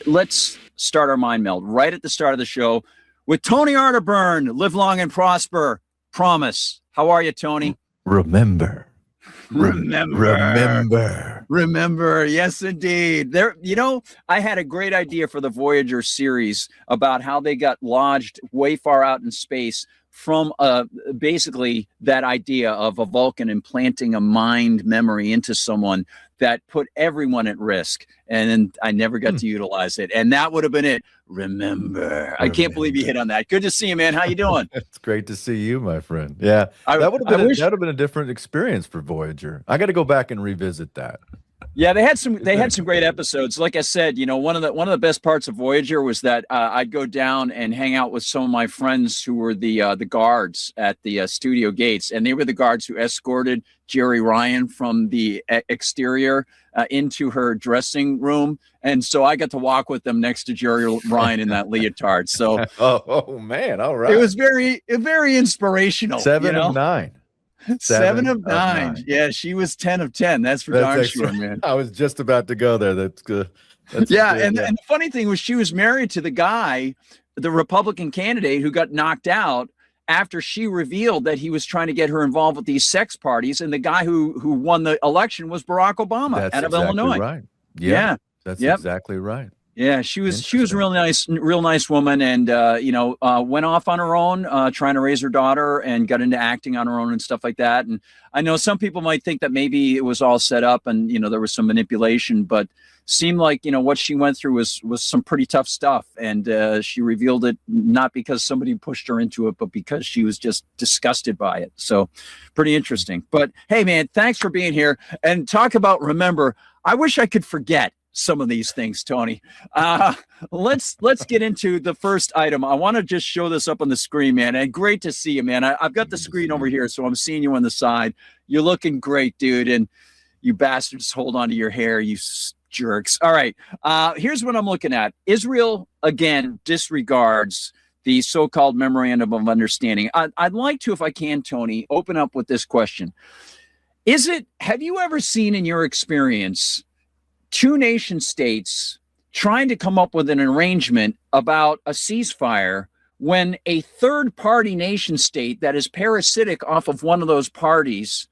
let's start our mind meld right at the start of the show with Tony Arterburn. Live long and prosper. Promise. How are you, Tony? Remember. Yes, indeed. There, I had a great idea for the Voyager series about how they got lodged way far out in space from basically that idea of a Vulcan implanting a mind memory into someone that put everyone at risk. And then I never got to utilize it. And that would have been it. Remember. I can't believe you hit on that. Good to see you, man. How you doing? It's great to see you, my friend. Yeah, that would have been a different experience for Voyager. I got to go back and revisit that. Yeah, they had some great episodes. Like I said, one of the best parts of Voyager was that I'd go down and hang out with some of my friends who were the guards at the studio gates, and they were the guards who escorted Jerry Ryan from the exterior into her dressing room, and so I got to walk with them next to Jerry Ryan in that leotard. So, oh man, all right, it was very inspirational. 7 of 9. 7 of 9. Yeah, she was 10 of 10. That's for darn sure, man. I was just about to go there. That's good. And the funny thing was, she was married to the guy, the Republican candidate, who got knocked out after she revealed that he was trying to get her involved with these sex parties. And the guy who won the election was Barack Obama out of Illinois. Right. Yeah. That's exactly right. Yeah, she was a real nice woman, and went off on her own, trying to raise her daughter, and got into acting on her own and stuff like that. And I know some people might think that maybe it was all set up, and there was some manipulation, but seemed like what she went through was some pretty tough stuff, and she revealed it not because somebody pushed her into it, but because she was just disgusted by it. So, pretty interesting. But hey, man, thanks for being here. And talk about remember. I wish I could forget some of these things, Tony. Let's get into the first item. I want to just show this up on the screen, man. And great to see you, man. I've got the screen over here, so I'm seeing you on the side. You're looking great, dude. And you bastards, hold on to your hair, you jerks. All right. Here's what I'm looking at. Israel, again, disregards the so-called memorandum of understanding. I'd like to, if I can, Tony, open up with this question. Have you ever seen in your experience two nation states trying to come up with an arrangement about a ceasefire when a third party nation state that is parasitic off of one of those parties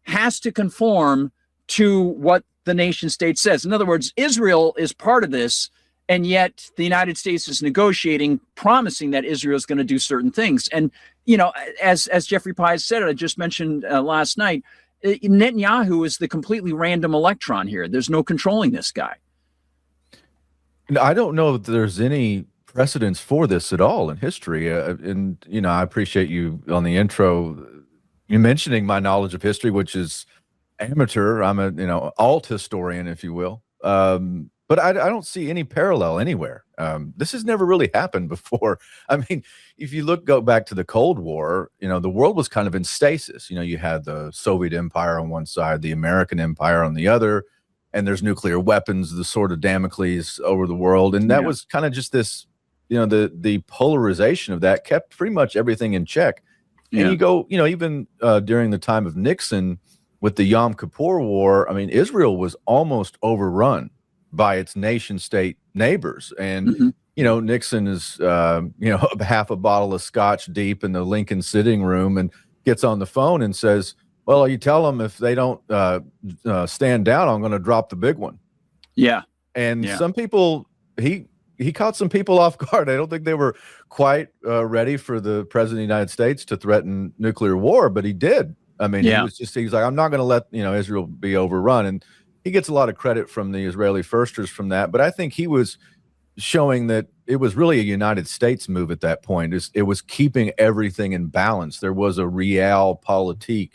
has to conform to what the nation state says? In other words, Israel is part of this, and yet the United States is negotiating, promising that Israel is going to do certain things. And, as Jeffrey Pies said, I just mentioned last night, Netanyahu is the completely random electron here. There's no controlling this guy. I don't know if there's any precedence for this at all in history. And, I appreciate you on the intro, you mentioning my knowledge of history, which is amateur. I'm a, alt historian, if you will. But I don't see any parallel anywhere. This has never really happened before. I mean, if you go back to the Cold War, the world was kind of in stasis. You had the Soviet Empire on one side, the American Empire on the other, and there's nuclear weapons, the sword of Damocles over the world. And that was kind of just this, the polarization of that kept pretty much everything in check. And you go, even during the time of Nixon with the Yom Kippur War, I mean, Israel was almost overrun by its nation state neighbors. And, Nixon is, half a bottle of scotch deep in the Lincoln sitting room and gets on the phone and says, well, you tell them if they don't stand down, I'm going to drop the big one. Yeah. And some people, he caught some people off guard. I don't think they were quite ready for the president of the United States to threaten nuclear war, but he did. I mean, he's like, I'm not going to let, Israel be overrun. And he gets a lot of credit from the Israeli firsters from that, but I think he was showing that it was really a United States move at that point. It was keeping everything in balance. There was a realpolitik,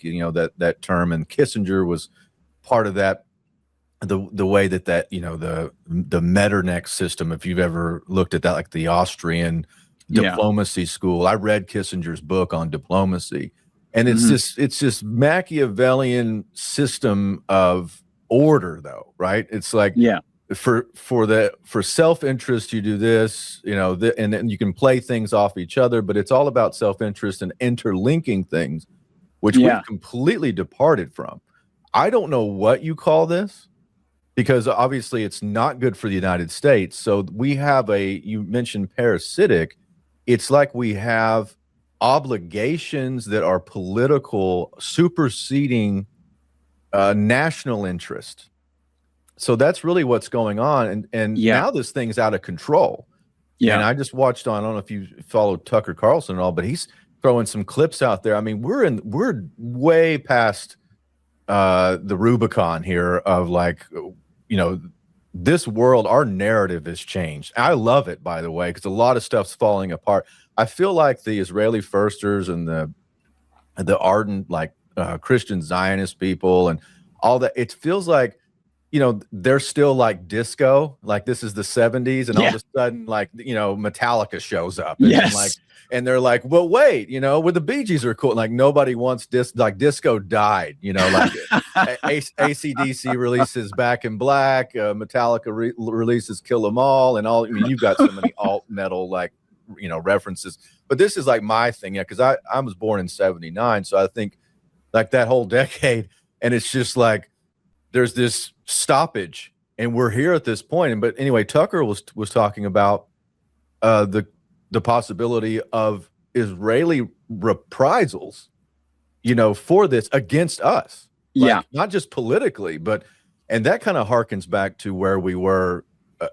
that term, and Kissinger was part of that. The way that the Metternich system, if you've ever looked at that, like the Austrian diplomacy school. I read Kissinger's book on diplomacy, and it's this Machiavellian system of order, though, right? It's like for self-interest you do this, and then you can play things off each other, but it's all about self-interest and interlinking things, which we've completely departed from. I don't know what you call this, because obviously it's not good for the United States. So we have you mentioned parasitic. It's like we have obligations that are political, superseding national interest. So that's really what's going on. And now this thing's out of control. Yeah. And I just watched I don't know if you follow Tucker Carlson and all, but he's throwing some clips out there. I mean, we're way past the Rubicon here of like, this world, our narrative has changed. I love it, by the way, because a lot of stuff's falling apart. I feel like the Israeli firsters and the ardent, like Christian Zionist people and all that, it feels like, they're still like disco, like this is the 70s, and all of a sudden, like, Metallica shows up. And they're like, well, wait, where the Bee Gees are cool. Like nobody wants like disco died, like AC/DC releases Back in Black, Metallica releases Kill 'Em All, and all. I mean, you've got so many alt metal like references, but this is like my thing, because I was born in '79, so I think like that whole decade, and it's just like there's this stoppage, and we're here at this point. But anyway, Tucker was talking about the possibility of Israeli reprisals, for this against us. Like, not just politically, and that kind of harkens back to where we were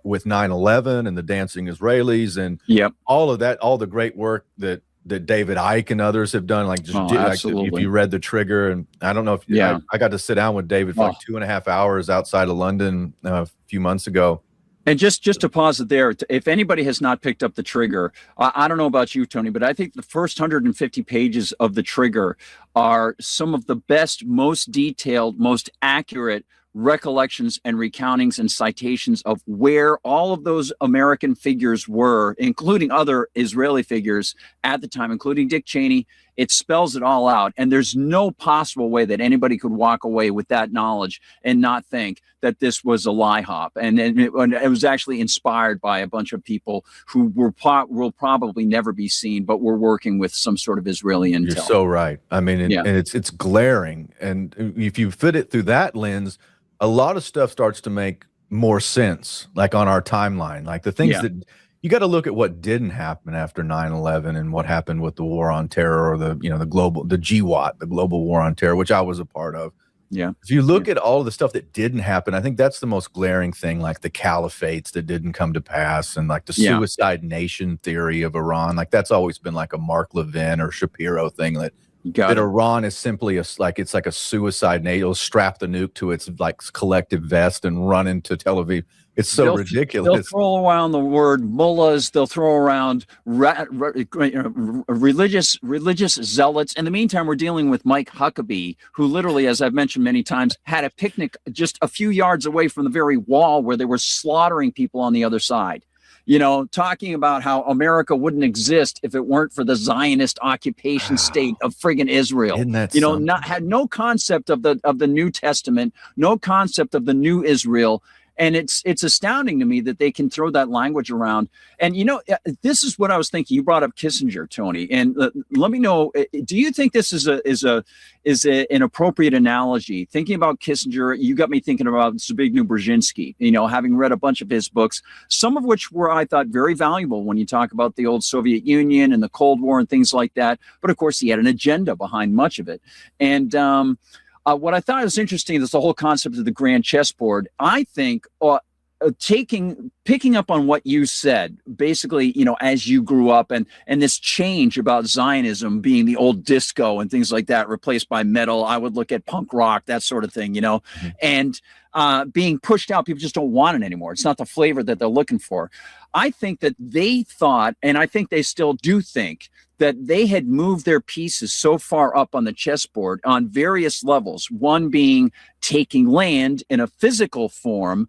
with 9/11 and the dancing Israelis and all of that, all the great work that David Icke and others have done. Like, if you read The Trigger, and I don't know if I got to sit down with David for like 2.5 hours outside of London a few months ago. And just to pause it there, if anybody has not picked up The Trigger, I don't know about you, Tony, but I think the first 150 pages of The Trigger are some of the best, most detailed, most accurate recollections and recountings and citations of where all of those American figures were, including other Israeli figures at the time, including Dick Cheney. It spells it all out. And there's no possible way that anybody could walk away with that knowledge and not think that this was a lie hop. And it was actually inspired by a bunch of people who will probably never be seen, but were working with some sort of Israeli intel. You're so right. I mean, and it's glaring. And if you fit it through that lens, a lot of stuff starts to make more sense, like on our timeline, like the things that you got to look at what didn't happen after 9/11 and what happened with the war on terror, or the GWAT, the global war on terror, which I was a part of. Yeah. If you look at all of the stuff that didn't happen, I think that's the most glaring thing, like the caliphates that didn't come to pass, and like the suicide nation theory of Iran. Like that's always been like a Mark Levin or Shapiro thing, that Iran is simply it's like a suicide nation. It'll strap the nuke to its like collective vest and run into Tel Aviv. It's so ridiculous. They'll throw around the word mullahs. They'll throw around religious zealots. In the meantime, we're dealing with Mike Huckabee, who literally, as I've mentioned many times, had a picnic just a few yards away from the very wall where they were slaughtering people on the other side. Talking about how America wouldn't exist if it weren't for the Zionist occupation state of friggin' Israel. Isn't that had no concept of the New Testament, no concept of the new Israel. And it's astounding to me that they can throw that language around. And, this is what I was thinking. You brought up Kissinger, Tony, and let me know, do you think this is an appropriate analogy? Thinking about Kissinger, you got me thinking about Zbigniew Brzezinski, having read a bunch of his books, some of which were, I thought, very valuable when you talk about the old Soviet Union and the Cold War and things like that. But of course, he had an agenda behind much of it. And, what I thought was interesting is the whole concept of the grand chessboard. I think picking up on what you said, basically, as you grew up and this change about Zionism being the old disco and things like that, replaced by metal. I would look at punk rock, that sort of thing, and being pushed out. People just don't want it anymore. It's not the flavor that they're looking for. I think that they thought, and I think they still do think, that they had moved their pieces so far up on the chessboard on various levels, one being taking land in a physical form,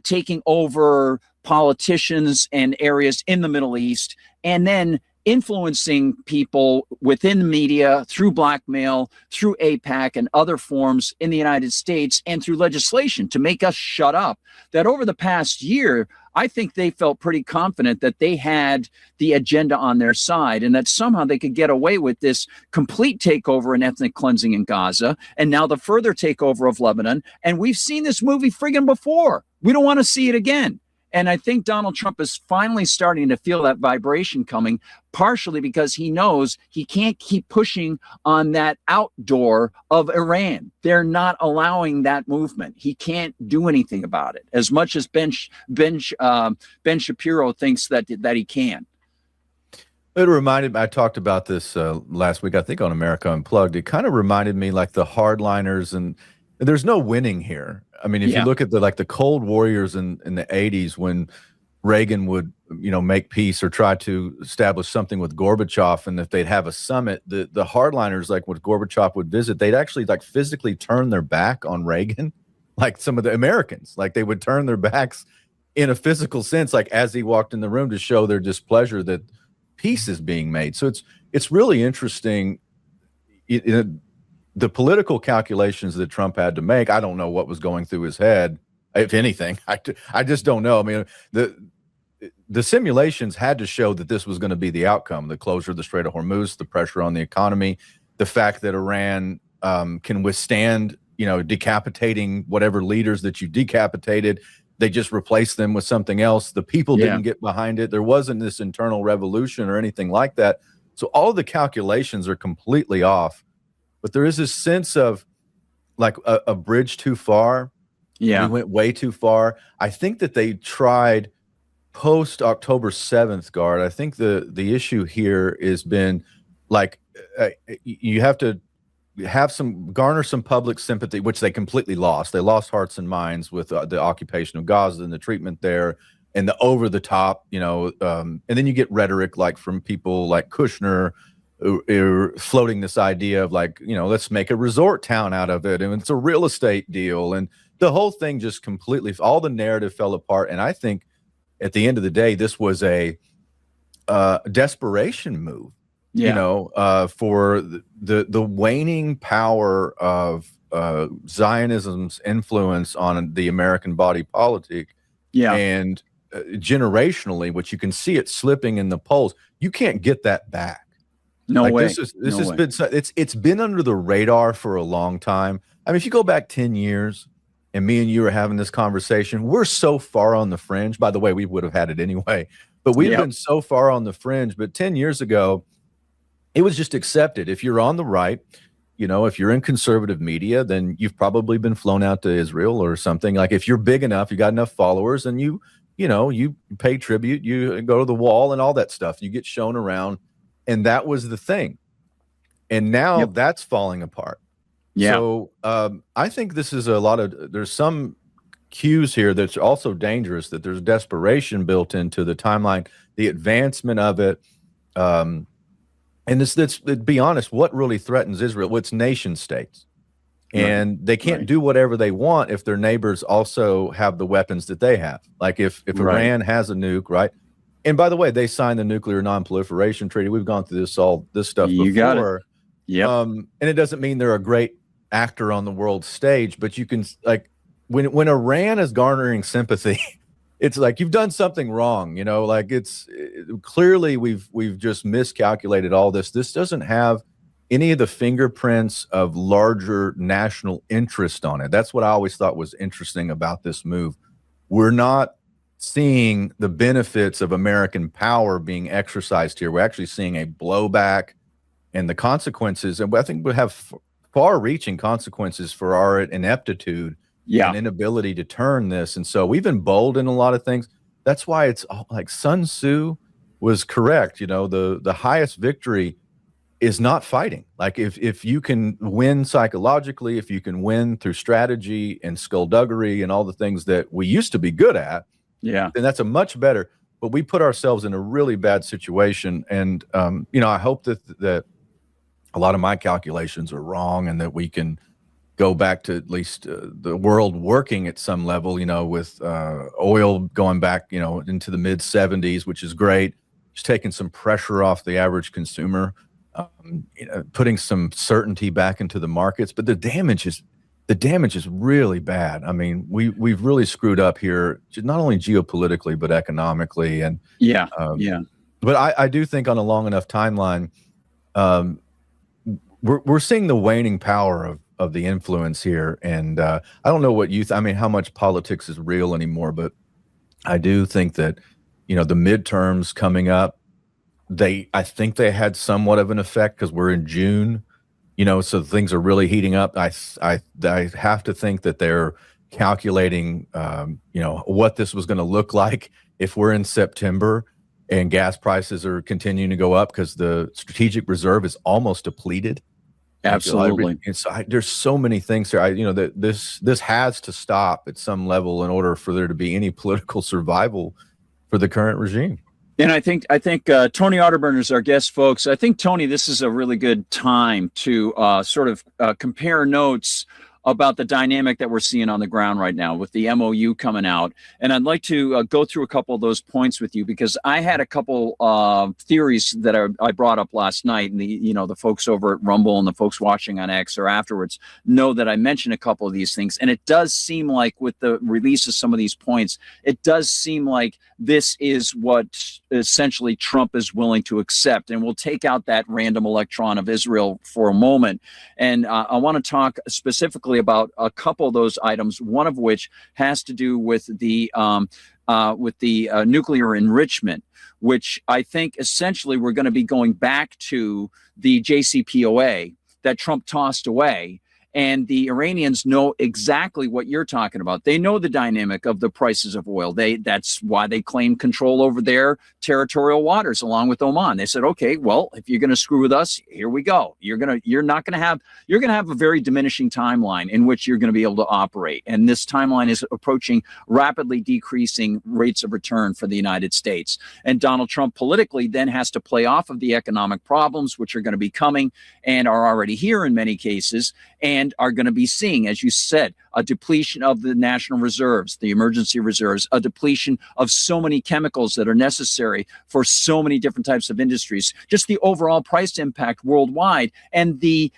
taking over politicians and areas in the Middle East, and then influencing people within the media through blackmail, through AIPAC and other forms in the United States, and through legislation to make us shut up. That over the past year, I think they felt pretty confident that they had the agenda on their side and that somehow they could get away with this complete takeover and ethnic cleansing in Gaza, and now the further takeover of Lebanon. And we've seen this movie friggin' before. We don't want to see it again. And I think Donald Trump is finally starting to feel that vibration coming, partially because he knows he can't keep pushing on that outdoor of Iran. They're not allowing that movement. He can't do anything about it, as much as Ben Shapiro thinks that he can. It reminded me, I talked about this last week, I think on America Unplugged. It kind of reminded me like the hardliners, and there's no winning here. I mean, if you look at the Cold Warriors in the 80s, when Reagan would, make peace or try to establish something with Gorbachev, and if they'd have a summit, the hardliners, like when Gorbachev would visit, they'd actually like physically turn their back on Reagan, like some of the Americans, like they would turn their backs in a physical sense, like as he walked in the room, to show their displeasure that peace is being made. So it's really interesting. The political calculations that Trump had to make, I don't know what was going through his head, if anything. I just don't know. I mean, the simulations had to show that this was going to be the outcome: the closure of the Strait of Hormuz, the pressure on the economy, the fact that Iran can withstand, decapitating whatever leaders that you decapitated. They just replaced them with something else. The people didn't get behind it. There wasn't this internal revolution or anything like that. So all the calculations are completely off. But there is this sense of like a bridge too far. Yeah. We went way too far. I think that they tried post October 7th, Gard. I think the issue here has been like you have to garner some public sympathy, which they completely lost. They lost hearts and minds with the occupation of Gaza and the treatment there and the over the top, and then you get rhetoric like from people like Kushner, floating this idea of like, let's make a resort town out of it, and it's a real estate deal, and the whole thing just completely, all the narrative fell apart. And I think at the end of the day, this was a desperation move, for the waning power of Zionism's influence on the American body politic, and generationally, which you can see it slipping in the polls. You can't get that back. No way. This has been, it's been under the radar for a long time. I mean, if you go back 10 years and me and you were having this conversation, we're so far on the fringe. By the way, we would have had it anyway, but we've been so far on the fringe. But 10 years ago, it was just accepted. If you're on the right, if you're in conservative media, then you've probably been flown out to Israel or something. Like if you're big enough, you got enough followers, and you pay tribute, you go to the wall and all that stuff. You get shown around. And that was the thing. And now that's falling apart. Yeah. So I think this is there's some cues here that's also dangerous, that there's desperation built into the timeline, the advancement of it. And let's be honest, what really threatens Israel? Well, it's nation states. And they can't do whatever they want if their neighbors also have the weapons that they have. Like if Iran has a nuke, right? And by the way, they signed the Nuclear Non-Proliferation Treaty. We've gone through this stuff before. You got it. Yep. And it doesn't mean they're a great actor on the world stage, but you can, like, when Iran is garnering sympathy, it's like you've done something wrong. Like clearly we've just miscalculated all this. This doesn't have any of the fingerprints of larger national interest on it. That's what I always thought was interesting about this move. We're not seeing the benefits of American power being exercised here. We're actually seeing a blowback and the consequences, and I think we'll have far-reaching consequences for our ineptitude and inability to turn this. And so we've emboldened a lot of things. That's why it's like Sun Tzu was correct. The highest victory is not fighting. Like if you can win psychologically, if you can win through strategy and skullduggery and all the things that we used to be good at, then that's a much better. But we put ourselves in a really bad situation. And, I hope that a lot of my calculations are wrong, and that we can go back to at least the world working at some level, with oil going back, into the mid 70s, which is great. Just taking some pressure off the average consumer, putting some certainty back into the markets. But the damage the damage is really bad. I mean, we've really screwed up here, not only geopolitically but economically, and yeah. But I do think on a long enough timeline, we're seeing the waning power of the influence here. And I don't know what I mean, how much politics is real anymore, but I do think that, the midterms coming up, I think they had somewhat of an effect because we're in June, so things are really heating up. I have to think that they're calculating, what this was going to look like if we're in September and gas prices are continuing to go up because the strategic reserve is almost depleted. Absolutely. And so there's so many things here. This has to stop at some level in order for there to be any political survival for the current regime. And I think Tony Arterburn is our guest, folks. I think, Tony, this is a really good time to sort of compare notes about the dynamic that we're seeing on the ground right now with the MoU coming out. And I'd like to go through a couple of those points with you, because I had a couple theories that I brought up last night. And the folks over at Rumble and the folks watching on X or afterwards know that I mentioned a couple of these things. And it does seem like with the release of some of these points, it does seem like this is what essentially Trump is willing to accept. And we'll take out that random electron of Israel for a moment. And I want to talk specifically about a couple of those items, one of which has to do with the nuclear enrichment, which I think essentially we're going to be going back to the JCPOA that Trump tossed away. And the Iranians know exactly what you're talking about. They know the dynamic of the prices of oil. That's why they claim control over their territorial waters along with Oman. They said, okay, well, if you're going to screw with us, here we go. You're going to have a very diminishing timeline in which you're going to be able to operate. And this timeline is approaching rapidly decreasing rates of return for the United States. And Donald Trump politically then has to play off of the economic problems, which are going to be coming and are already here in many cases, and are going to be seeing, as you said, a depletion of the national reserves, the emergency reserves, a depletion of so many chemicals that are necessary for so many different types of industries, just the overall price impact worldwide, and the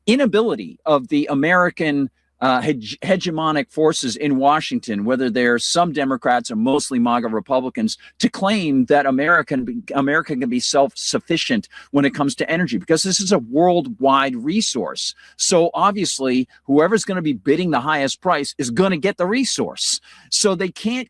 inability of the American hegemonic forces in Washington, whether they're some Democrats or mostly MAGA Republicans, to claim that America can be self-sufficient when it comes to energy, because this is a worldwide resource. So obviously, whoever's going to be bidding the highest price is going to get the resource. So they can't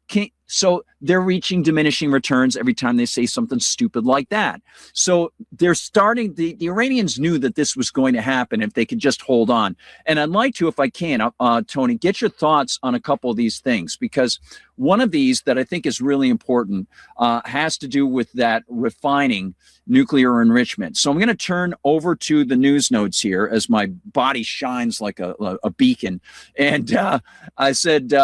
so they're reaching diminishing returns every time they say something stupid like that. So they're starting, the Iranians knew that this was going to happen if they could just hold on. And I'd like to, if I can, Tony, get your thoughts on a couple of these things, because one of these that I think is really important has to do with that refining nuclear enrichment. So I'm going to turn over to the news notes here as my body shines like a beacon. And I said,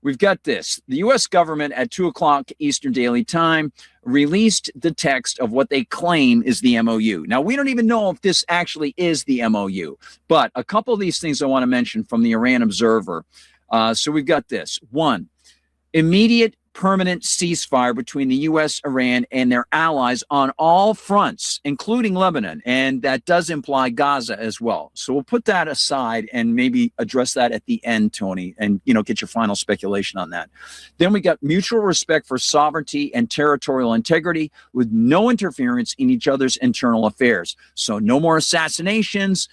we've got this. The U.S. government at 2 o'clock Eastern Daily Time released the text of what they claim is the MOU. Now, we don't even know if this actually is the MOU, but a couple of these things I want to mention from the Iran Observer. So we've got this. 1, immediate permanent ceasefire between the U.S., Iran, and their allies on all fronts, including Lebanon. And that does imply Gaza as well. So we'll put that aside and maybe address that at the end, Tony, and get your final speculation on that. Then we got mutual respect for sovereignty and territorial integrity with no interference in each other's internal affairs. So no more assassinations,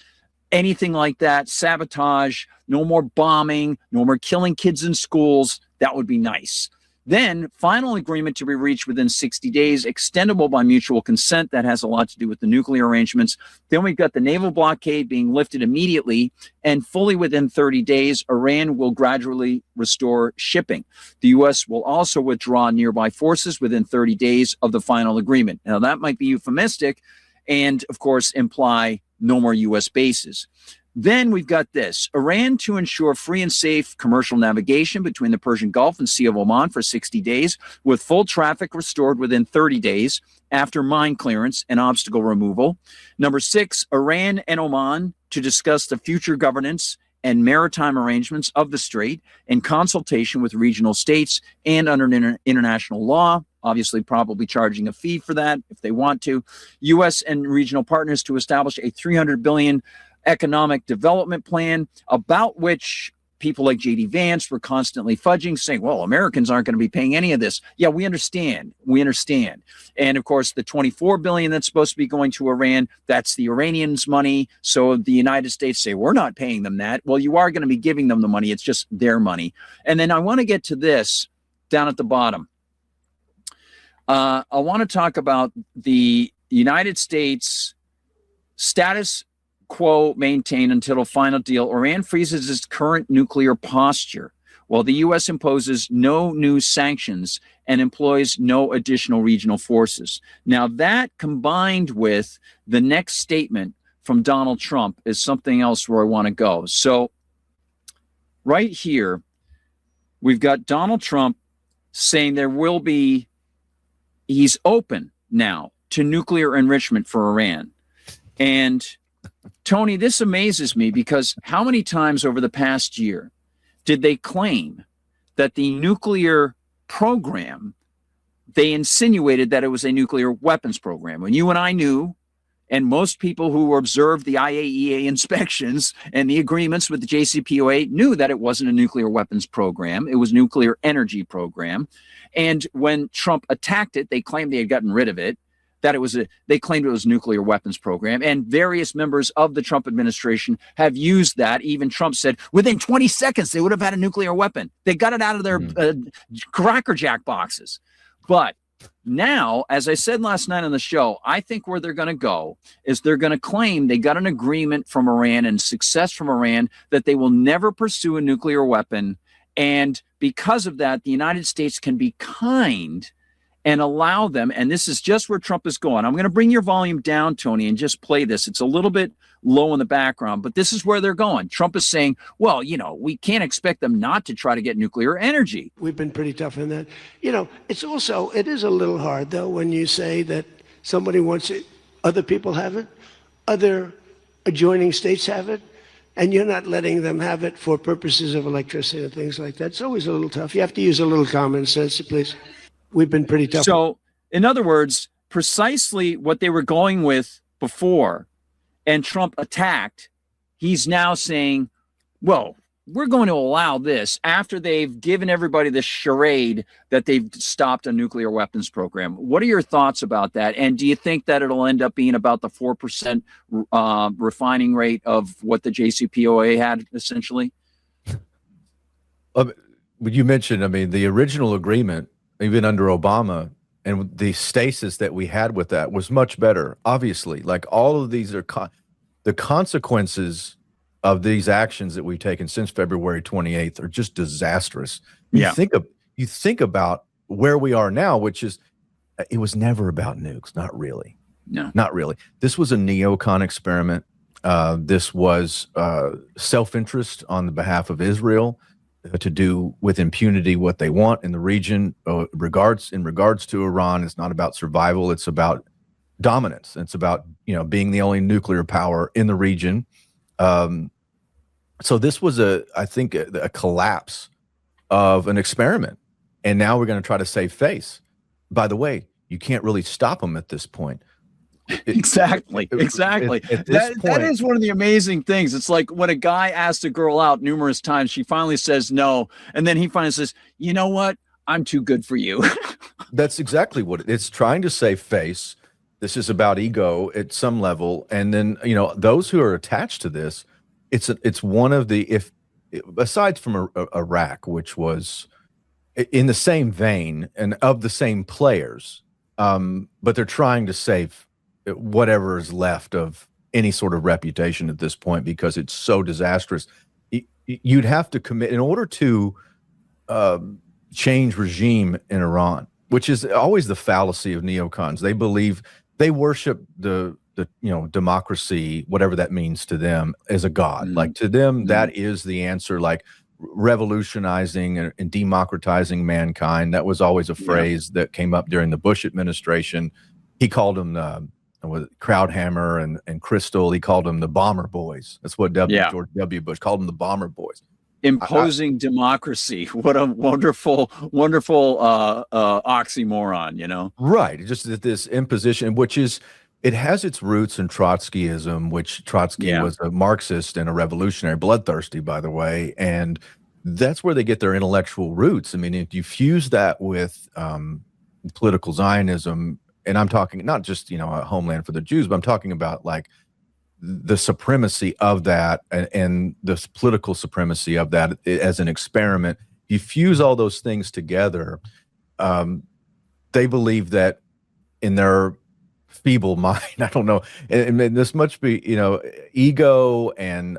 anything like that, sabotage, no more bombing, no more killing kids in schools. That would be nice. Then, final agreement to be reached within 60 days, extendable by mutual consent. That has a lot to do with the nuclear arrangements. Then we've got the naval blockade being lifted immediately, and fully within 30 days, Iran will gradually restore shipping. The U.S. will also withdraw nearby forces within 30 days of the final agreement. Now, that might be euphemistic and, of course, imply no more U.S. bases. Then we've got this. Iran to ensure free and safe commercial navigation between the Persian Gulf and Sea of Oman for 60 days, with full traffic restored within 30 days after mine clearance and obstacle removal. Number 6, Iran and Oman to discuss the future governance and maritime arrangements of the strait in consultation with regional states and under international law, obviously probably charging a fee for that if they want to. U.S. and regional partners to establish a $300 billion economic development plan, about which people like J.D. Vance were constantly fudging, saying, well, Americans aren't going to be paying any of this. Yeah, we understand. We understand. And of course, the $24 billion that's supposed to be going to Iran, that's the Iranians' money. So the United States say, we're not paying them that. Well, you are going to be giving them the money. It's just their money. And then I want to get to this down at the bottom. I want to talk about the United States status quo maintained until a final deal. Iran freezes its current nuclear posture, while the U.S. imposes no new sanctions and employs no additional regional forces. Now, that combined with the next statement from Donald Trump is something else where I want to go. So right here, we've got Donald Trump saying he's open now to nuclear enrichment for Iran. And Tony, this amazes me because how many times over the past year did they claim that the nuclear program, they insinuated that it was a nuclear weapons program? When you and I knew, and most people who observed the IAEA inspections and the agreements with the JCPOA knew that it wasn't a nuclear weapons program. It was a nuclear energy program. And when Trump attacked it, they claimed they had gotten rid of it. They claimed it was a nuclear weapons program, and various members of the Trump administration have used that. Even Trump said within 20 seconds they would have had a nuclear weapon. They got it out of their Cracker Jack boxes. But now, as I said last night on the show, I think where they're going to go is they're going to claim they got an agreement from Iran and success from Iran that they will never pursue a nuclear weapon. And because of that, the United States can be kind and allow them, and this is just where Trump is going. I'm going to bring your volume down, Tony, and just play this. It's a little bit low in the background, but this is where they're going. Trump is saying, well, we can't expect them not to try to get nuclear energy. We've been pretty tough in that. It is a little hard, though, when you say that somebody wants it, other people have it, other adjoining states have it, and you're not letting them have it for purposes of electricity and things like that. It's always a little tough. You have to use a little common sense, please. We've been pretty tough. So, in other words, precisely what they were going with before, and Trump attacked, he's now saying, well, we're going to allow this after they've given everybody the charade that they've stopped a nuclear weapons program. What are your thoughts about that? And do you think that it'll end up being about the 4% refining rate of what the JCPOA had, essentially? You mentioned, the original agreement, even under Obama, and the stasis that we had with that was much better. Obviously, like all of these are the consequences of these actions that we've taken since February 28th are just disastrous. You think about where we are now, which is, it was never about nukes. Not really. No, not really. This was a neocon experiment. This was self-interest on the behalf of Israel to do with impunity what they want in the region. In regards to Iran, it's not about survival. It's about dominance. It's about being the only nuclear power in the region. So this was I think a collapse of an experiment, and now we're going to try to save face. By the way, you can't really stop them at this point. Exactly. That is one of the amazing things. It's like when a guy asks a girl out numerous times, she finally says no, and then he finally says, you know what, I'm too good for you. That's exactly what it's trying to save face. This is about ego at some level, and then those who are attached to this, it's one of the, aside from Iraq, which was in the same vein and of the same players, but they're trying to save whatever is left of any sort of reputation at this point because it's so disastrous. You'd have to commit in order to change regime in Iran, which is always the fallacy of neocons. They believe they worship the democracy, whatever that means to them, as a god. Like to them, that is the answer. Like revolutionizing and democratizing mankind. That was always a phrase that came up during the Bush administration. He called them with Crowdhammer and Crystal. He called them the Bomber Boys. That's what George W. Bush called them, the Bomber Boys. Imposing democracy. What a wonderful oxymoron, Right. Just this imposition, which is, it has its roots in Trotskyism, which Trotsky was a Marxist and a revolutionary, bloodthirsty, by the way. And that's where they get their intellectual roots. I mean, if you fuse that with political Zionism, and I'm talking not just, a homeland for the Jews, but I'm talking about like the supremacy of that and the political supremacy of that as an experiment. You fuse all those things together. They believe that in their feeble mind, I don't know, and this must be, ego and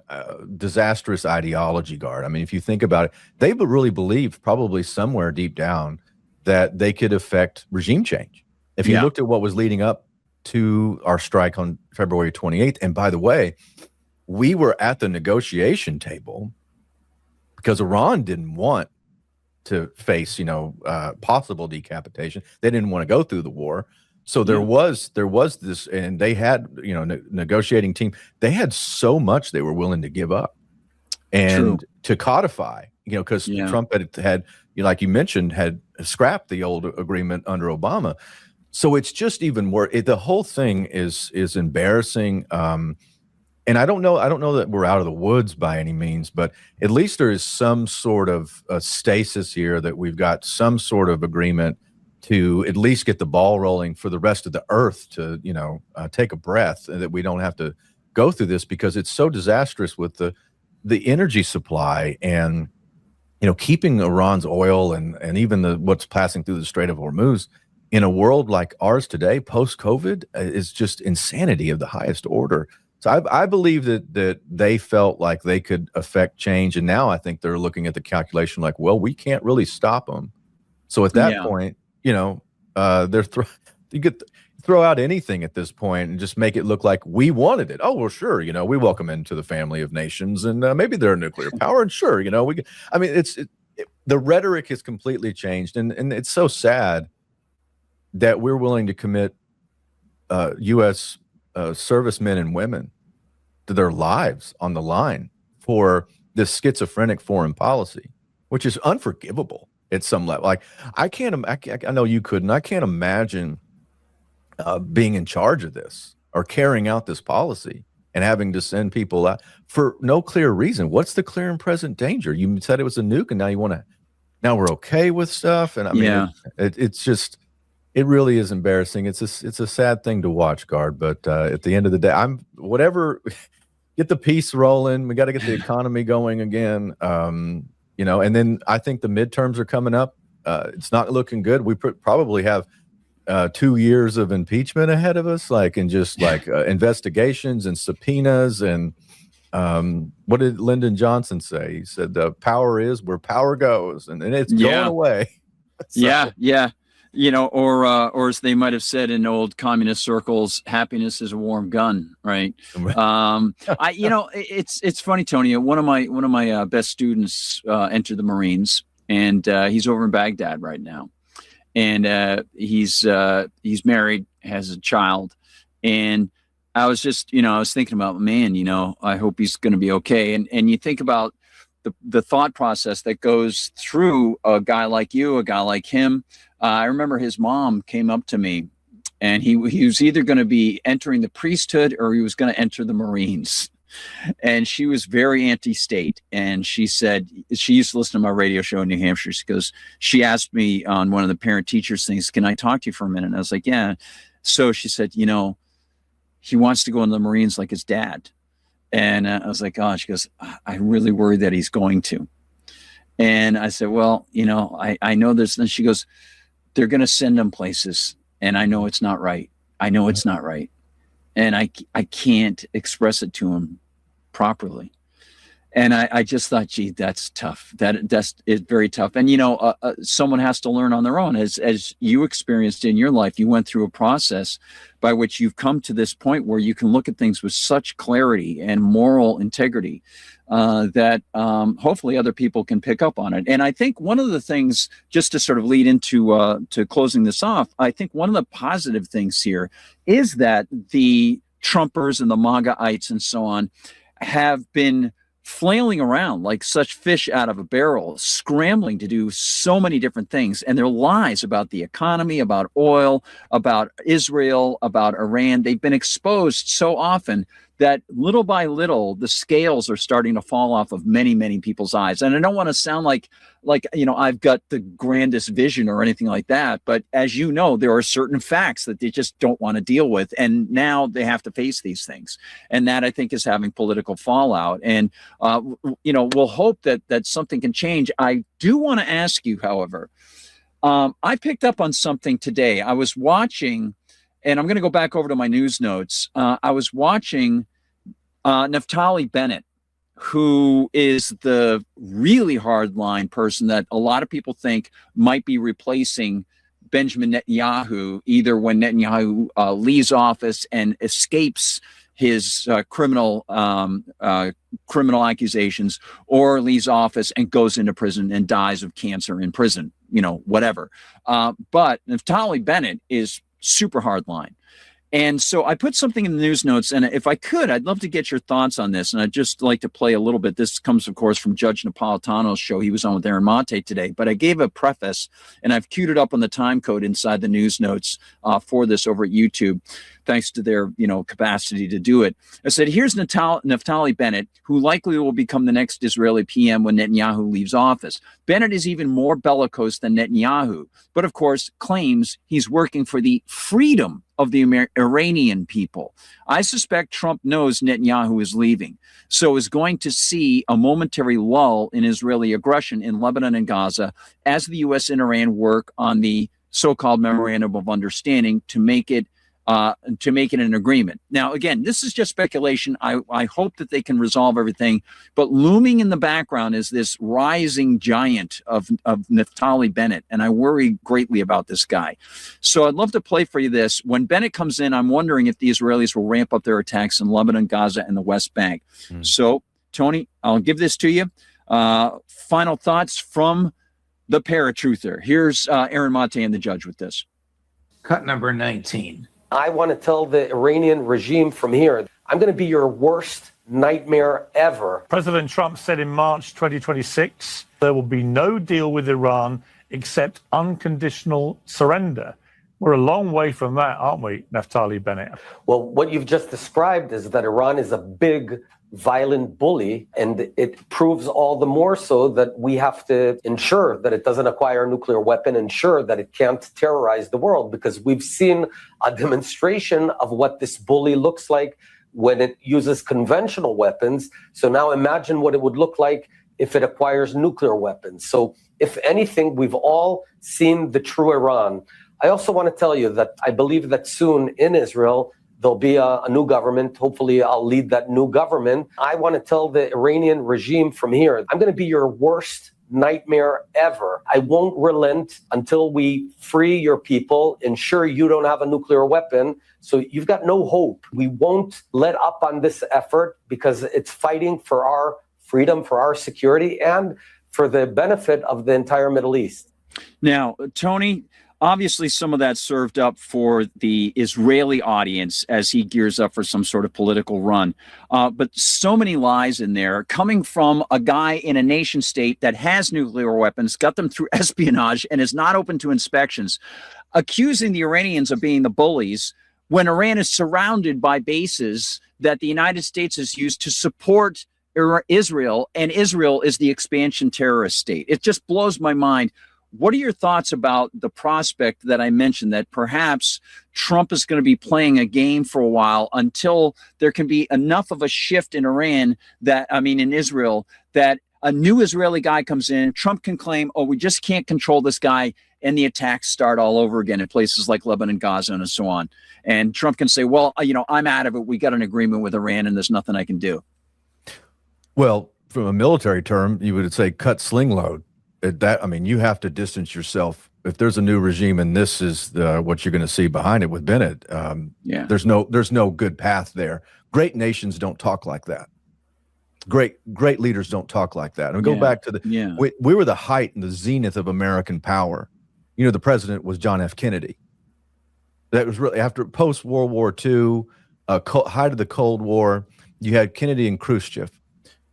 disastrous ideology, Guard. I mean, if you think about it, they really believed probably somewhere deep down that they could affect regime change. If you looked at what was leading up to our strike on February 28th, and by the way, we were at the negotiation table because Iran didn't want to face, possible decapitation. They didn't want to go through the war. So there was this, and they had, negotiating team. They had so much they were willing to give up, and to codify, because Trump had, like you mentioned, had scrapped the old agreement under Obama. So it's just even more. The whole thing is embarrassing. And I don't know that we're out of the woods by any means, but at least there is some sort of stasis here, that we've got some sort of agreement to at least get the ball rolling for the rest of the earth to, take a breath, and that we don't have to go through this, because it's so disastrous with the energy supply and, keeping Iran's oil and even what's passing through the Strait of Hormuz in a world like ours today, post-COVID, is just insanity of the highest order. So I believe that they felt like they could affect change, and now I think they're looking at the calculation like, well, we can't really stop them. So at that point, you could throw out anything at this point and just make it look like we wanted it. Oh, well, sure, we welcome into the family of nations, and maybe they're a nuclear power, and sure, the rhetoric has completely changed, and it's so sad that we're willing to commit U.S. Servicemen and women to their lives on the line for this schizophrenic foreign policy, which is unforgivable at some level. Like, I know you couldn't. I can't imagine being in charge of this or carrying out this policy and having to send people out for no clear reason. What's the clear and present danger? You said it was a nuke, and now we're okay with stuff. And I mean, it's just. It really is embarrassing. It's a sad thing to watch, Guard. But at the end of the day, get the peace rolling. We got to get the economy going again. And then I think the midterms are coming up. It's not looking good. We probably have 2 years of impeachment ahead of us, investigations and subpoenas. And what did Lyndon Johnson say? He said, "The power is where power goes," and it's going away. So, or as they might have said in old communist circles, happiness is a warm gun, right? It's funny, Tony. One of my best students entered the Marines, and he's over in Baghdad right now, and he's married, has a child, and I was just, I was thinking about, man, I hope he's going to be okay, and you think about the thought process that goes through a guy like you, a guy like him. I remember his mom came up to me, and he was either going to be entering the priesthood or he was going to enter the Marines. And she was very anti-state. And she said, she used to listen to my radio show in New Hampshire. She asked me on one of the parent teachers things, "Can I talk to you for a minute?" And I was like, "Yeah." So she said, he wants to go in the Marines like his dad. And I was like, "Oh," she goes, "I really worry that he's going to." And I said, "Well, I know this." And she goes, "They're going to send him places. And I know it's not right. I know it's not right. And I can't express it to him properly." And I just thought, gee, that's tough. That's very tough. And, someone has to learn on their own. As you experienced in your life, you went through a process by which you've come to this point where you can look at things with such clarity and moral integrity that hopefully other people can pick up on it. And I think one of the things, just to sort of lead into to closing this off, I think one of the positive things here is that the Trumpers and the MAGAites and so on have been flailing around like such fish out of a barrel, scrambling to do so many different things. And their lies about the economy, about oil, about Israel, about Iran, they've been exposed so often that little by little, the scales are starting to fall off of many, many people's eyes. And I don't want to sound like, I've got the grandest vision or anything like that. But as you know, there are certain facts that they just don't want to deal with. And now they have to face these things. And that, I think, is having political fallout. And, we'll hope that something can change. I do want to ask you, however, I picked up on something today. I was watching, and I'm going to go back over to my news notes. I was watching Naftali Bennett, who is the really hardline person that a lot of people think might be replacing Benjamin Netanyahu, either when Netanyahu leaves office and escapes his criminal accusations, or leaves office and goes into prison and dies of cancer in prison, whatever. But Naftali Bennett is super hardline. And so I put something in the news notes, and if I could, I'd love to get your thoughts on this. And I'd just like to play a little bit. This comes, of course, from Judge Napolitano's show. He was on with Aaron Mate today, but I gave a preface, and I've queued it up on the time code inside the news notes for this over at YouTube, thanks to their, capacity to do it. I said, here's Naftali Bennett, who likely will become the next Israeli PM when Netanyahu leaves office. Bennett is even more bellicose than Netanyahu, but of course claims he's working for the freedom of the Iranian people. I suspect Trump knows Netanyahu is leaving, so is going to see a momentary lull in Israeli aggression in Lebanon and Gaza as the U.S. and Iran work on the so-called memorandum of understanding to make it an agreement. Now, again, this is just speculation. I hope that they can resolve everything. But looming in the background is this rising giant of Naftali Bennett, and I worry greatly about this guy. So I'd love to play for you this. When Bennett comes in, I'm wondering if the Israelis will ramp up their attacks in Lebanon, Gaza, and the West Bank. So, Tony, I'll give this to you. Final thoughts from the paratruther. Here's Aaron Mate and the judge with this. Cut number 19. I want to tell the Iranian regime from here, I'm going to be your worst nightmare ever. President Trump said in March 2026, there will be no deal with Iran except unconditional surrender. We're a long way from that, aren't we, Naftali Bennett? Well, what you've just described is that Iran is a big, violent bully, and it proves all the more so that we have to ensure that it doesn't acquire a nuclear weapon, ensure that it can't terrorize the world, because we've seen a demonstration of what this bully looks like when it uses conventional weapons. So now imagine what it would look like if it acquires nuclear weapons. So if anything, we've all seen the true Iran. I also want to tell you that I believe that soon in Israel, there'll be a new government. Hopefully, I'll lead that new government. I want to tell the Iranian regime from here, I'm going to be your worst nightmare ever. I won't relent until we free your people, ensure you don't have a nuclear weapon. So you've got no hope. We won't let up on this effort because it's fighting for our freedom, for our security, and for the benefit of the entire Middle East. Now, Tony, obviously, some of that served up for the Israeli audience as he gears up for some sort of political run. But so many lies in there coming from a guy in a nation state that has nuclear weapons, got them through espionage, and is not open to inspections, accusing the Iranians of being the bullies when Iran is surrounded by bases that the United States has used to support Israel, and Israel is the expansion terrorist state. It just blows my mind. What are your thoughts about the prospect that I mentioned, that perhaps Trump is going to be playing a game for a while until there can be enough of a shift in in Israel, that a new Israeli guy comes in, Trump can claim, oh, we just can't control this guy, and the attacks start all over again in places like Lebanon, Gaza, and so on. And Trump can say, well, I'm out of it. We got an agreement with Iran, and there's nothing I can do. Well, from a military term, you would say cut sling load. You have to distance yourself. If there's a new regime and this is what you're going to see behind it with Bennett, there's no good path there. Great nations don't talk like that. Great leaders don't talk like that. And we go back to we were the height and the zenith of American power. The president was John F. Kennedy. That was really after post-World War II, height of the Cold War. You had Kennedy and Khrushchev.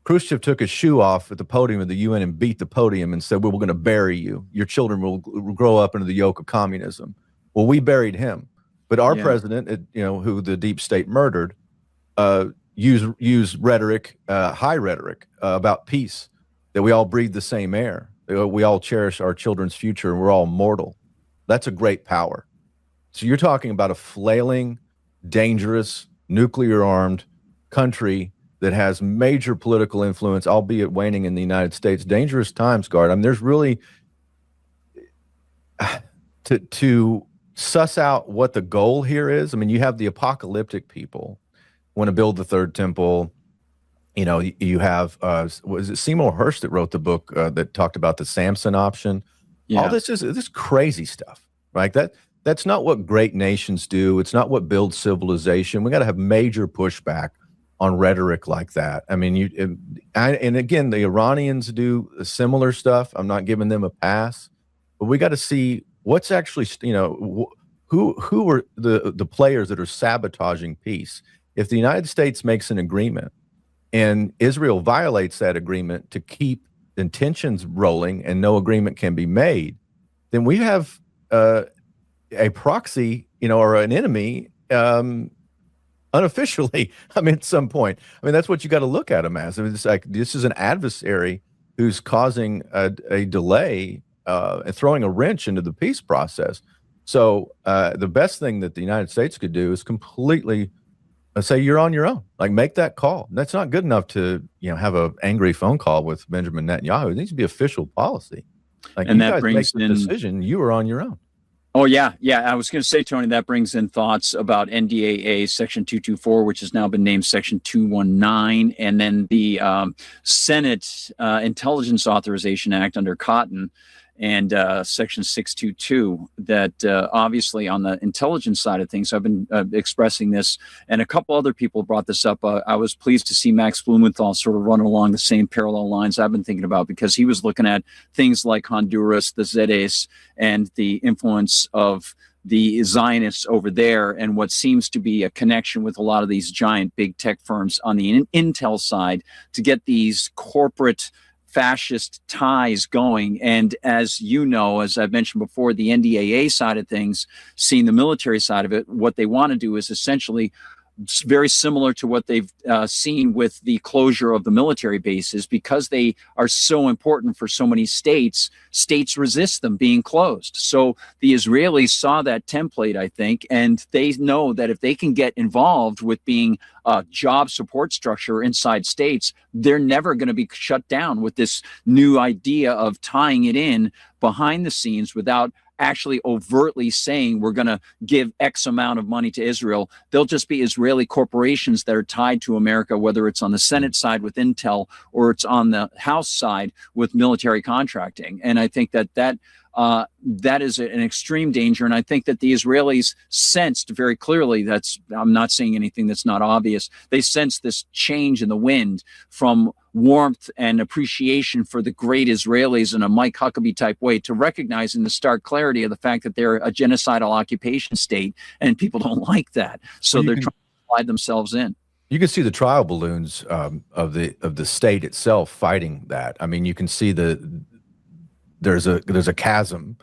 Khrushchev took his shoe off at the podium of the UN and beat the podium and said, "Well, we're going to bury you. Your children will grow up into the yoke of communism." Well, we buried him. But our president, who the deep state murdered, used rhetoric, high rhetoric about peace, that we all breathe the same air. We all cherish our children's future and we're all mortal. That's a great power. So you're talking about a flailing, dangerous, nuclear-armed country that has major political influence, albeit waning in the United States. Dangerous times, Gard. I mean, there's really to suss out what the goal here is. I mean, you have the apocalyptic people want to build the third temple. You have was it Seymour Hersh that wrote the book that talked about the Samson option? Yeah. All this is crazy stuff, right? That's not what great nations do. It's not what builds civilization. We got to have major pushback on rhetoric like that. I mean, and again, the Iranians do similar stuff. I'm not giving them a pass, but we got to see what's actually, who are the players that are sabotaging peace. If the United States makes an agreement and Israel violates that agreement to keep tensions rolling and no agreement can be made, then we have a proxy, or an enemy, unofficially. I mean, at some point, that's what you got to look at them as. It's like, this is an adversary who's causing a delay and throwing a wrench into the peace process. So the best thing that the United States could do is completely say, you're on your own. Like, make that call. That's not good enough to, have an angry phone call with Benjamin Netanyahu. It needs to be official policy. Like, and you that guys brings make the decision. You are on your own. Oh, yeah. I was going to say, Tony, that brings in thoughts about NDAA Section 224, which has now been named Section 219, and then the Senate Intelligence Authorization Act under Cotton and Section 622, that obviously on the intelligence side of things, I've been expressing this, and a couple other people brought this up. I was pleased to see Max Blumenthal sort of run along the same parallel lines I've been thinking about, because he was looking at things like Honduras, the Zedes, and the influence of the Zionists over there, and what seems to be a connection with a lot of these giant big tech firms on the intel side to get these corporate fascist ties going. And as you know, as I've mentioned before, the NDAA side of things, seeing the military side of it, what they want to do is essentially very similar to what they've seen with the closure of the military bases. Because they are so important for so many states resist them being closed. So the Israelis saw that template, I think, and they know that if they can get involved with being a job support structure inside states, they're never going to be shut down with this new idea of tying it in behind the scenes without actually overtly saying we're going to give X amount of money to Israel. They'll just be Israeli corporations that are tied to America, whether it's on the Senate side with Intel or it's on the House side with military contracting. And I think that is an extreme danger. And I think that the Israelis sensed very clearly, I'm not saying anything that's not obvious, they sensed this change in the wind from warmth and appreciation for the great Israelis in a Mike Huckabee type way to recognizing the stark clarity of the fact that they're a genocidal occupation state, and people don't like that. So they're trying to slide themselves in. You can see the trial balloons of the state itself fighting that. I mean, you can see there's a chasm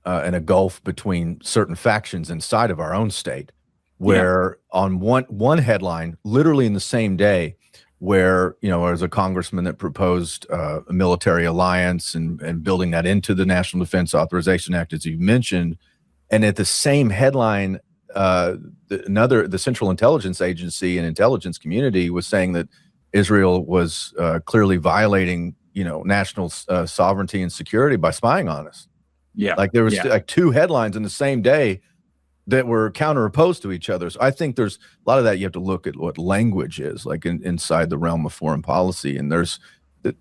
and a gulf between certain factions inside of our own state, where on one headline, literally in the same day, where there's a congressman that proposed a military alliance and building that into the National Defense Authorization Act, as you mentioned, and at the same headline, the Central Intelligence Agency and intelligence community was saying that Israel was clearly violating national sovereignty and security by spying on us. Yeah, like there was like two headlines in the same day that were counter-opposed to each other. So I think there's a lot of that. You have to look at what language is like inside the realm of foreign policy, and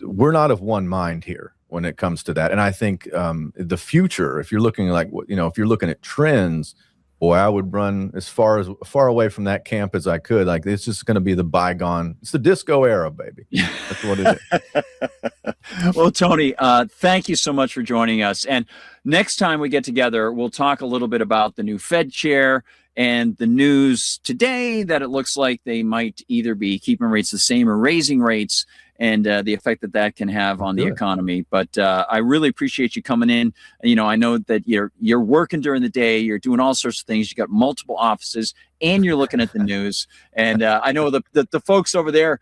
we're not of one mind here when it comes to that. And I think the future, if you're looking if you're looking at trends, boy, I would run as far away from that camp as I could. Like, it's just going to be the bygone. It's the disco era, baby. That's what it is. Well, Tony, thank you so much for joining us. And next time we get together, we'll talk a little bit about the new Fed chair And the news today that it looks like they might either be keeping rates the same or raising rates, and the effect that that can have on the economy. But I really appreciate you coming in. You know, I know that you're working during the day, you're doing all sorts of things. You got multiple offices, and you're looking at the news. And I know the folks over there,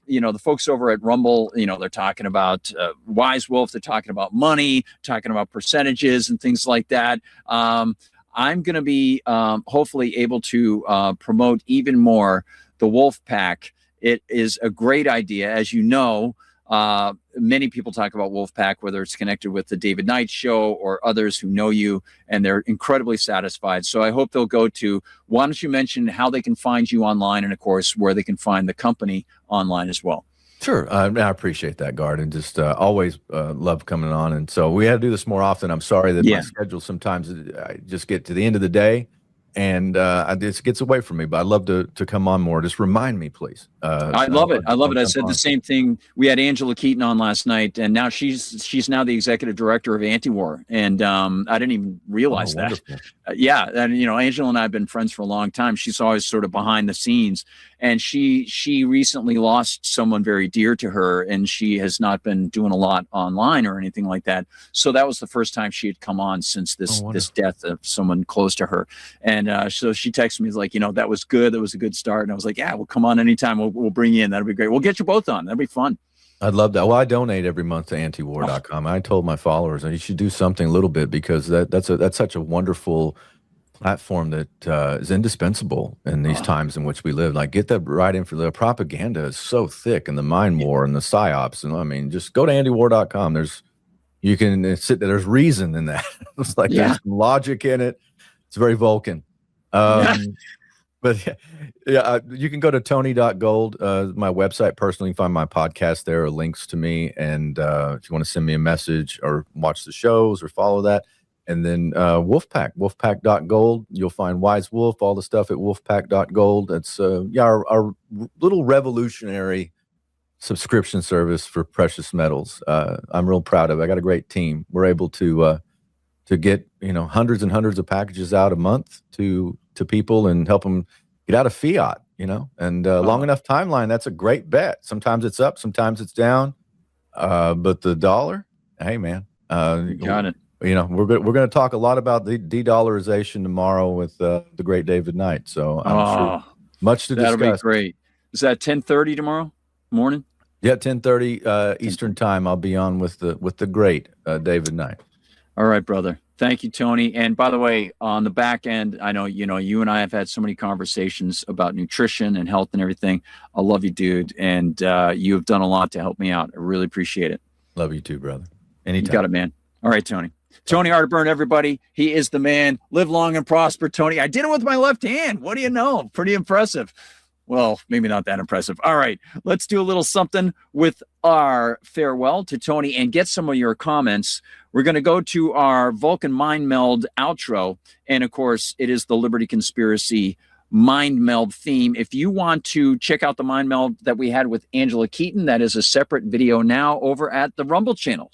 you know, the folks over at Rumble, you know, they're talking about Wise Wolf, they're talking about money, talking about percentages and things like that. I'm going to be hopefully able to promote even more the Wolf Pack. It is a great idea. As you know, many people talk about Wolfpack, whether it's connected with the David Knight Show or others who know you, and they're incredibly satisfied. So I hope they'll go to, why don't you mention how they can find you online, and of course, where they can find the company online as well. Sure. I appreciate that, Gard, and just always love coming on. And so we had to do this more often. I'm sorry that my schedule sometimes I just get to the end of the day and it just gets away from me, but I'd love to come on more. Just remind me, please. I love it. I love it. I said the same thing. We had Angela Keaton on last night, and now she's now the executive director of Anti-War, and I didn't even realize that. Yeah, and you know, Angela and I have been friends for a long time. She's always sort of behind the scenes, and she recently lost someone very dear to her, and she has not been doing a lot online or anything like that. So that was the first time she had come on since this death of someone close to her. And so she texted me like, you know, that was good. That was a good start. And I was like, yeah, well, come on anytime. We'll bring you in. That'll be great. We'll get you both on. That'll be fun. I'd love that. Well, I donate every month to antiwar.com. I told my followers you should do something a little bit, because that's such a wonderful platform that is indispensable in these times in which we live. Like, get that right in. For the propaganda is so thick, and the mind war and the psyops. And I mean, just go to antiwar.com. You can sit there. There's reason in that. It's like there's some logic in it. It's very Vulcan. But you can go to Tony.gold, my website personally. You can find my podcast there, or links to me. And if you want to send me a message or watch the shows or follow that. And then wolfpack.gold. You'll find Wise Wolf, all the stuff at wolfpack.gold. That's our little revolutionary subscription service for precious metals. I'm real proud of it. I got a great team. We're able to get, you know, hundreds and hundreds of packages out a month to people and help them get out of fiat, you know, and long enough timeline. That's a great bet. Sometimes it's up, sometimes it's down. But the dollar, hey man, got it. You know, we're going to talk a lot about the de-dollarization tomorrow with the great David Knight. So I'm sure much to discuss. That'll be great. Is that 10:30 tomorrow morning? Yeah, 10:30 Eastern time. I'll be on with the great David Knight. All right, brother. Thank you, Tony. And by the way, on the back end, I know, you know, you and I have had so many conversations about nutrition and health and everything. I love you, dude. And you have done a lot to help me out. I really appreciate it. Love you too, brother. Anytime. You got it, man. All right, Tony. Tony Arterburn, everybody. He is the man. Live long and prosper, Tony. I did it with my left hand. What do you know? Pretty impressive. Well, maybe not that impressive. All right, let's do a little something with our farewell to Tony and get some of your comments. We're going to go to our Vulcan Mind Meld outro. And of course, it is the Liberty Conspiracy Mind Meld theme. If you want to check out the Mind Meld that we had with Angela Keaton, that is a separate video now over at the Rumble channel.